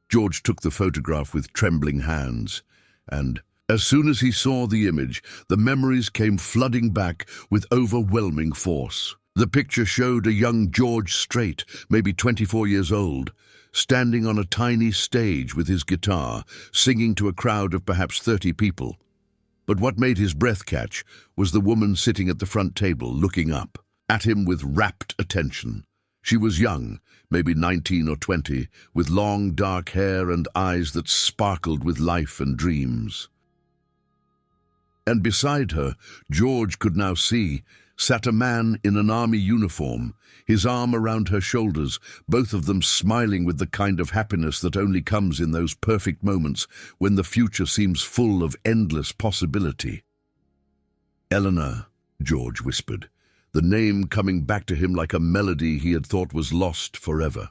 George took the photograph with trembling hands, and as soon as he saw the image, the memories came flooding back with overwhelming force. The picture showed a young George Strait, maybe 24 years old, standing on a tiny stage with his guitar, singing to a crowd of perhaps 30 people. But what made his breath catch was the woman sitting at the front table, looking up at him with rapt attention. She was young, maybe 19 or 20, with long dark hair and eyes that sparkled with life and dreams. And beside her, George could now see sat a man in an army uniform, his arm around her shoulders, both of them smiling with the kind of happiness that only comes in those perfect moments when the future seems full of endless possibility. "Eleanor," George whispered, the name coming back to him like a melody he had thought was lost forever.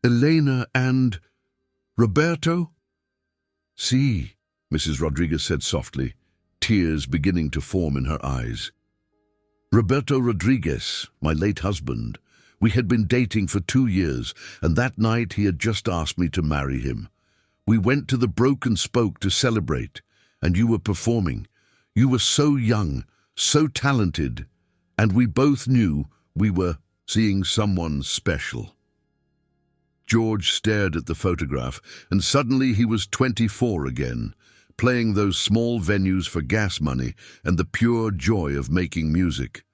"Elena and Roberto?" "Si," Mrs. Rodriguez said softly, tears beginning to form in her eyes. "Roberto Rodriguez, my late husband. We had been dating for 2 years, and that night he had just asked me to marry him. We went to the Broken Spoke to celebrate, and you were performing. You were so young, so talented, and we both knew we were seeing someone special." George stared at the photograph, and suddenly he was 24 again, playing those small venues for gas money and the pure joy of making music.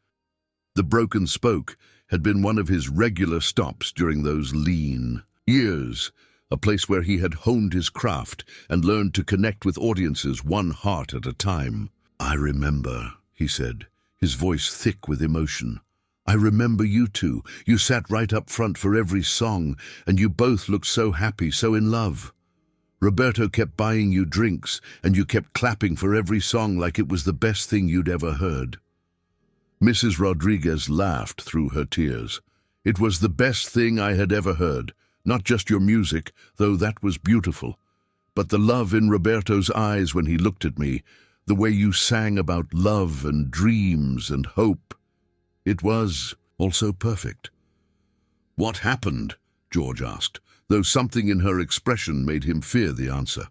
The Broken Spoke had been one of his regular stops during those lean years, a place where he had honed his craft and learned to connect with audiences one heart at a time. "I remember," he said, his voice thick with emotion. "I remember you two. You sat right up front for every song, and you both looked so happy, so in love. Roberto kept buying you drinks, and you kept clapping for every song like it was the best thing you'd ever heard." Mrs. Rodriguez laughed through her tears. "It was the best thing I had ever heard, not just your music, though that was beautiful, but the love in Roberto's eyes when he looked at me, the way you sang about love and dreams and hope. It was also perfect." "What happened?" George asked, though something in her expression made him fear the answer.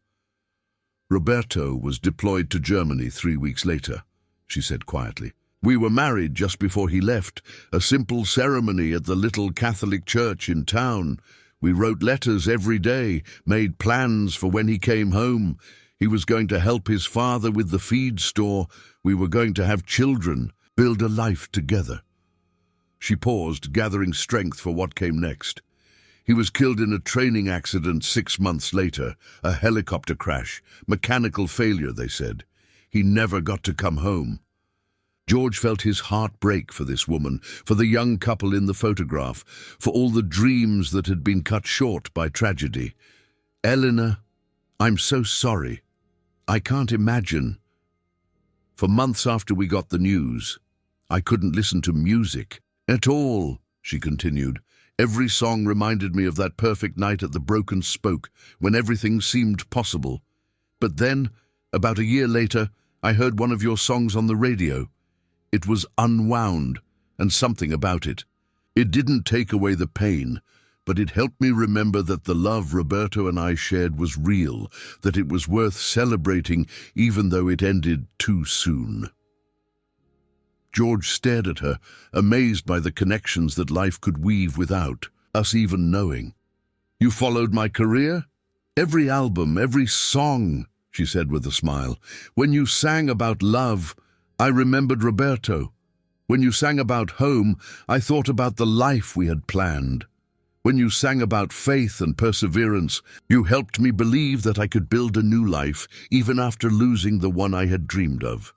"Roberto was deployed to Germany 3 weeks later," she said quietly. "We were married just before he left, a simple ceremony at the little Catholic church in town. We wrote letters every day, made plans for when he came home. He was going to help his father with the feed store. We were going to have children, build a life together." She paused, gathering strength for what came next. "He was killed in a training accident 6 months later, a helicopter crash, mechanical failure, they said. He never got to come home." George felt his heart break for this woman, for the young couple in the photograph, for all the dreams that had been cut short by tragedy. "Eleanor, I'm so sorry. I can't imagine." "For months after we got the news, I couldn't listen to music at all," she continued. "Every song reminded me of that perfect night at the Broken Spoke, when everything seemed possible. But then, about a year later, I heard one of your songs on the radio. It was unwound, and something about it. It didn't take away the pain, but it helped me remember that the love Roberto and I shared was real, that it was worth celebrating even though it ended too soon." George stared at her, amazed by the connections that life could weave without us even knowing. "You followed my career? Every album, every song," she said with a smile. "When you sang about love, I remembered Roberto. When you sang about home, I thought about the life we had planned. When you sang about faith and perseverance, you helped me believe that I could build a new life, even after losing the one I had dreamed of."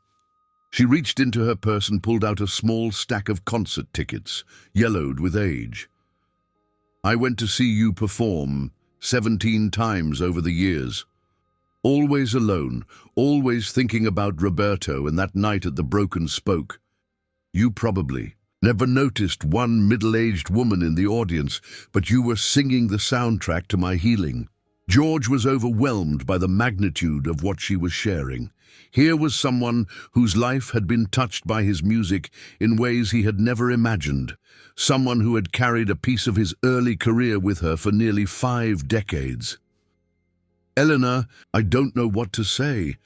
She reached into her purse and pulled out a small stack of concert tickets, yellowed with age. "I went to see you perform 17 times over the years. Always alone, always thinking about Roberto and that night at the Broken Spoke. You probably never noticed one middle-aged woman in the audience, but you were singing the soundtrack to my healing." George was overwhelmed by the magnitude of what she was sharing. Here was someone whose life had been touched by his music in ways he had never imagined, someone who had carried a piece of his early career with her for nearly 5 decades. "Eleanor, I don't know what to say.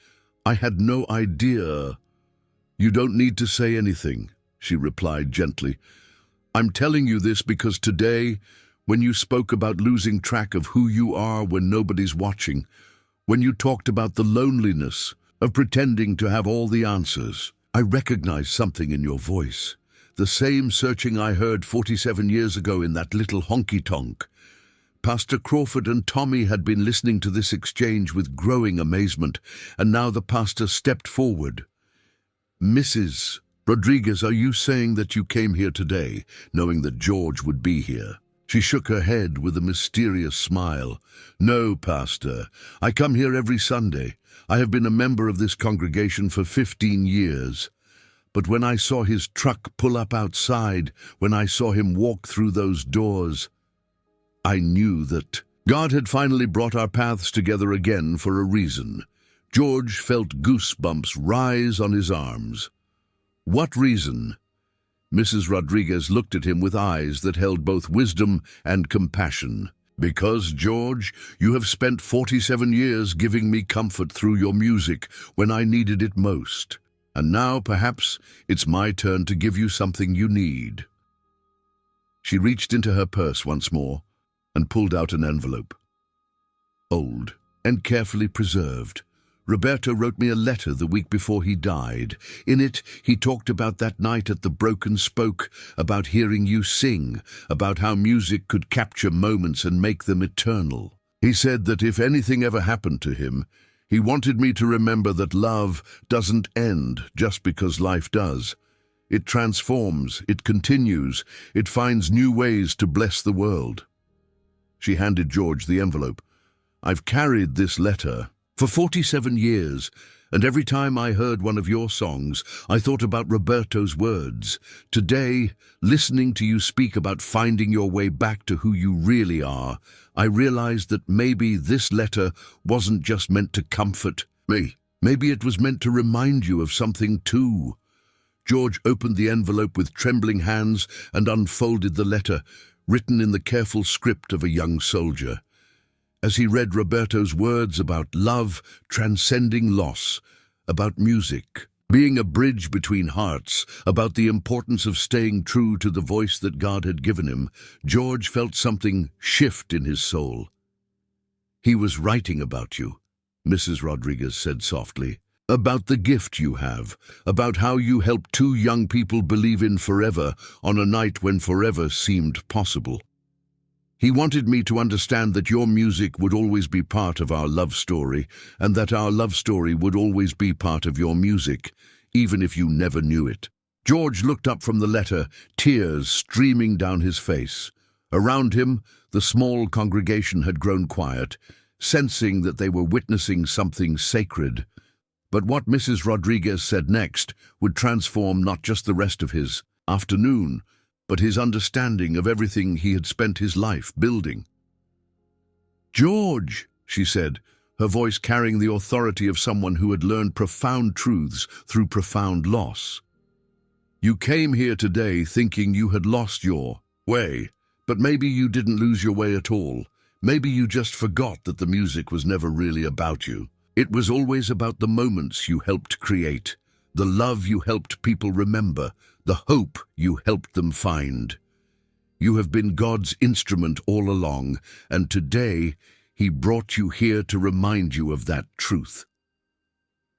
I had no idea." "You don't need to say anything," she replied gently. "I'm telling you this because today, when you spoke about losing track of who you are when nobody's watching, when you talked about the loneliness of pretending to have all the answers, I recognized something in your voice, the same searching I heard 47 years ago in that little honky-tonk. Pastor Crawford and Tommy had been listening to this exchange with growing amazement, and now the pastor stepped forward. "Mrs. Rodriguez, are you saying that you came here today, knowing that George would be here? She shook her head with a mysterious smile. No, Pastor. I come here every Sunday. I have been a member of this congregation for 15 years. But when I saw his truck pull up outside, when I saw him walk through those doors, I knew that God had finally brought our paths together again for a reason. George felt goosebumps rise on his arms. What reason? Mrs. Rodriguez looked at him with eyes that held both wisdom and compassion. Because, George, you have spent 47 years giving me comfort through your music when I needed it most. And now, perhaps, it's my turn to give you something you need. She reached into her purse once more and pulled out an envelope. Old and carefully preserved. Roberto wrote me a letter the week before he died. In it, he talked about that night at the Broken Spoke, about hearing you sing, about how music could capture moments and make them eternal. He said that if anything ever happened to him, he wanted me to remember that love doesn't end just because life does. It transforms, it continues, it finds new ways to bless the world. She handed George the envelope. I've carried this letter for 47 years, and every time I heard one of your songs, I thought about Roberto's words. Today, listening to you speak about finding your way back to who you really are, I realized that maybe this letter wasn't just meant to comfort me. Maybe it was meant to remind you of something too. George opened the envelope with trembling hands and unfolded the letter, written in the careful script of a young soldier. As he read Roberto's words about love transcending loss, about music being a bridge between hearts, about the importance of staying true to the voice that God had given him, George felt something shift in his soul. He was writing about you, Mrs. Rodriguez said softly, about the gift you have, about how you helped two young people believe in forever on a night when forever seemed possible. He wanted me to understand that your music would always be part of our love story, and that our love story would always be part of your music, even if you never knew it. George looked up from the letter, tears streaming down his face. Around him, the small congregation had grown quiet, sensing that they were witnessing something sacred. But what Mrs. Rodriguez said next would transform not just the rest of his afternoon, but his understanding of everything he had spent his life building. George, she said, her voice carrying the authority of someone who had learned profound truths through profound loss. You came here today thinking you had lost your way, but maybe you didn't lose your way at all. Maybe you just forgot that the music was never really about you. It was always about the moments you helped create, the love you helped people remember, the hope you helped them find. You have been God's instrument all along, and today He brought you here to remind you of that truth.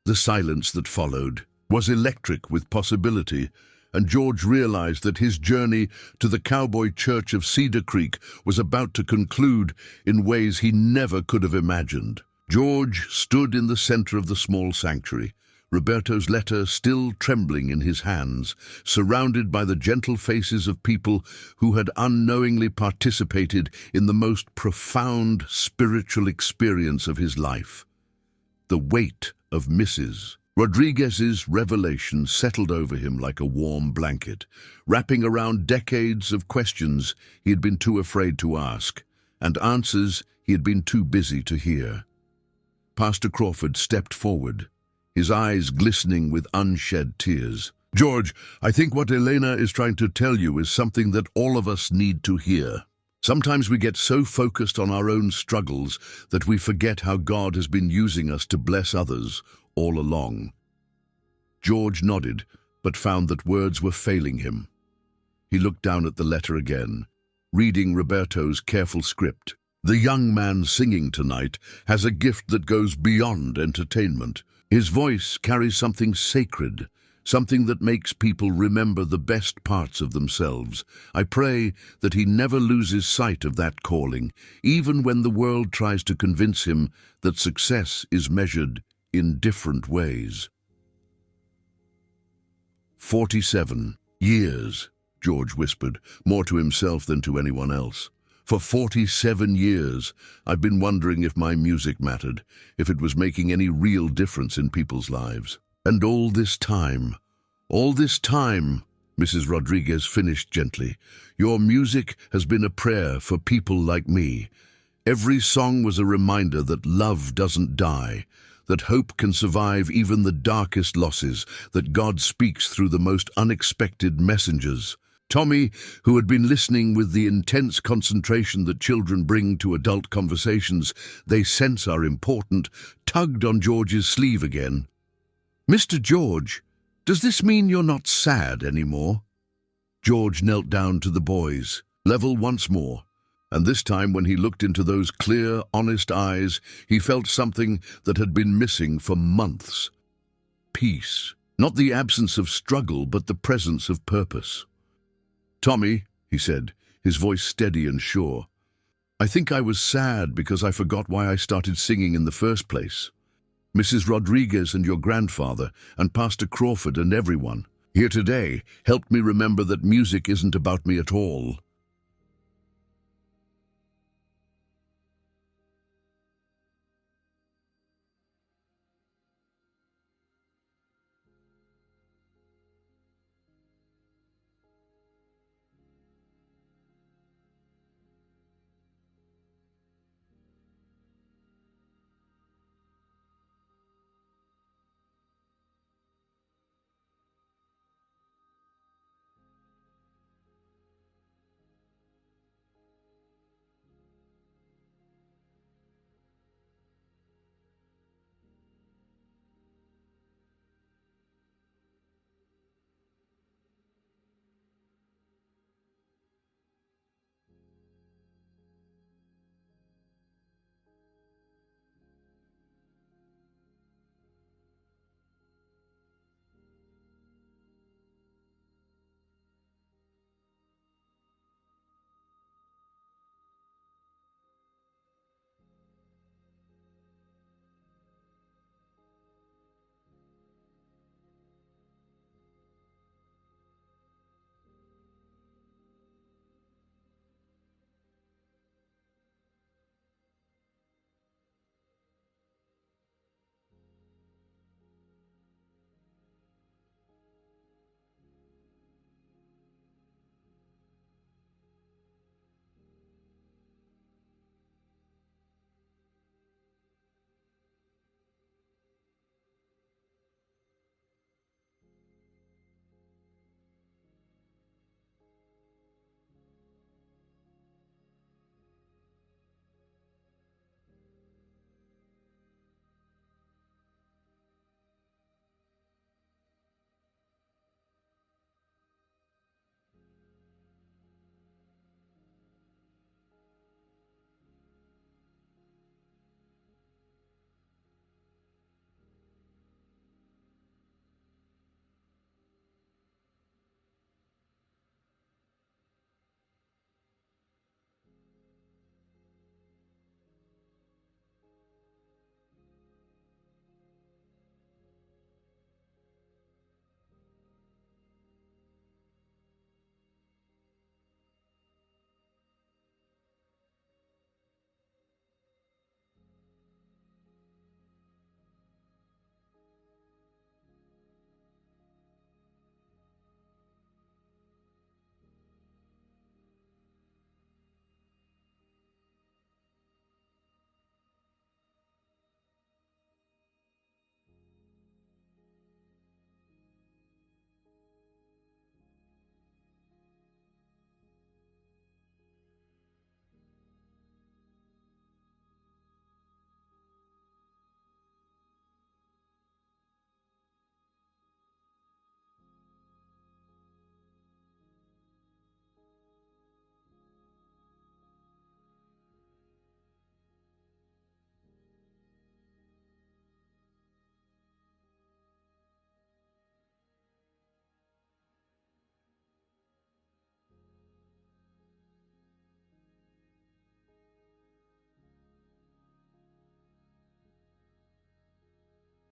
The silence that followed was electric with possibility, and George realized that his journey to the cowboy church of Cedar Creek was about to conclude in ways he never could have imagined. George stood in the center of the small sanctuary, Roberto's letter still trembling in his hands, surrounded by the gentle faces of people who had unknowingly participated in the most profound spiritual experience of his life. The weight of Mrs. Rodriguez's revelation settled over him like a warm blanket, wrapping around decades of questions he had been too afraid to ask, and answers he had been too busy to hear. Pastor Crawford stepped forward, his eyes glistening with unshed tears. George, I think what Elena is trying to tell you is something that all of us need to hear. Sometimes we get so focused on our own struggles that we forget how God has been using us to bless others all along. George nodded, but found that words were failing him. He looked down at the letter again, reading Roberto's careful script. The young man singing tonight has a gift that goes beyond entertainment. His voice carries something sacred, something that makes people remember the best parts of themselves. I pray that he never loses sight of that calling, even when the world tries to convince him that success is measured in different ways. 47 years, George whispered, more to himself than to anyone else. For 47 years, I've been wondering if my music mattered, if it was making any real difference in people's lives. And all this time, Mrs. Rodriguez finished gently, your music has been a prayer for people like me. Every song was a reminder that love doesn't die, that hope can survive even the darkest losses, that God speaks through the most unexpected messengers. Tommy, who had been listening with the intense concentration that children bring to adult conversations they sense are important, tugged on George's sleeve again. Mr. George, does this mean you're not sad anymore? George knelt down to the boys, level once more, and this time when he looked into those clear, honest eyes, he felt something that had been missing for months. Peace. Not the absence of struggle, but the presence of purpose. Tommy, he said, his voice steady and sure, I think I was sad because I forgot why I started singing in the first place. Mrs. Rodriguez and your grandfather and Pastor Crawford and everyone here today helped me remember that music isn't about me at all.